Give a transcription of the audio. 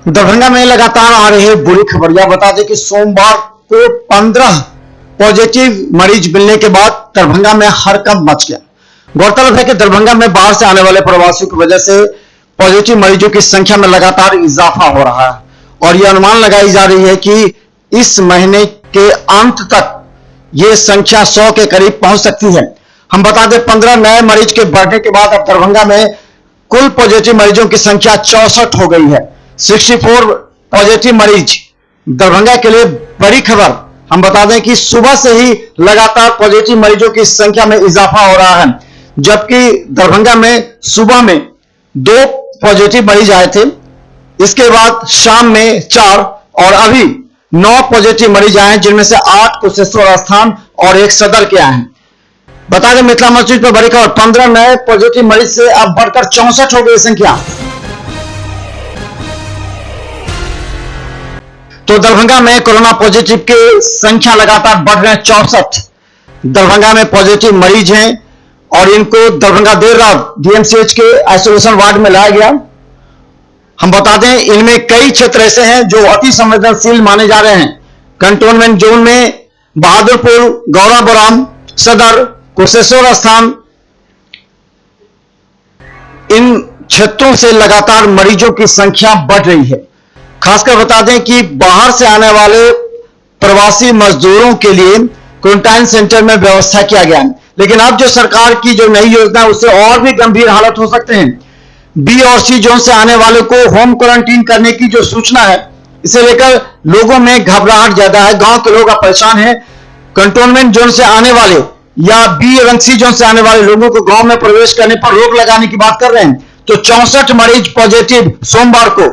दरभंगा में लगातार आ रही बुरी खबरियां। बता दें कि सोमवार को 15 पॉजिटिव मरीज मिलने के बाद दरभंगा में हड़कंप मच गया। गौरतलब है कि दरभंगा में बाहर से आने वाले प्रवासियों की वजह से पॉजिटिव मरीजों की संख्या में लगातार इजाफा हो रहा है और यह अनुमान लगाई जा रही है कि इस महीने के अंत तक यह संख्या 100 के करीब पहुंच सकती है। हम बता दें 15 नए मरीज के बढ़ने के बाद अब दरभंगा में कुल पॉजिटिव मरीजों की संख्या 64 हो गई है। 64 पॉजिटिव मरीज दरभंगा के लिए बड़ी खबर। हम बता दें कि सुबह से ही लगातार पॉजिटिव मरीजों की संख्या में इजाफा हो रहा है, जबकि दरभंगा में सुबह में 2 पॉजिटिव मरीज आए थे, इसके बाद शाम में 4 और अभी 9 पॉजिटिव मरीज आए हैं, जिनमें से 8 कुशेश्वर स्थान और 1 सदर के आए हैं। बता दें मिथिला मस्जिद पर बड़ी खबर, 15 नए पॉजिटिव मरीज से अब बढ़कर 64 हो गई संख्या। तो दरभंगा में कोरोना पॉजिटिव की संख्या लगातार बढ़ रहे हैं। 64 दरभंगा में पॉजिटिव मरीज हैं और इनको दरभंगा देर रात डीएमसीएच के आइसोलेशन वार्ड में लाया गया। हम बता दें इनमें कई क्षेत्र ऐसे हैं जो अति संवेदनशील माने जा रहे हैं। कंटोनमेंट जोन में बहादुरपुर, गौराबोराम, सदर, कुशेश्वर स्थान, इन क्षेत्रों से लगातार मरीजों की संख्या बढ़ रही है। खासकर बता दें कि बाहर से आने वाले प्रवासी मजदूरों के लिए क्वारंटाइन सेंटर में व्यवस्था किया गया है, लेकिन अब जो सरकार की जो नई योजना है उससे और भी गंभीर हालत हो सकते हैं। बी और सी जोन से आने वालों को होम क्वारंटीन करने की जो सूचना है, इसे लेकर लोगों में घबराहट ज्यादा है। गांव के लोग परेशान हैं। कंटोनमेंट जोन से आने वाले या बी एवं सी जोन से आने वाले लोगों को गांव में प्रवेश करने पर रोक लगाने की बात कर रहे हैं। तो 64 मरीज पॉजिटिव सोमवार को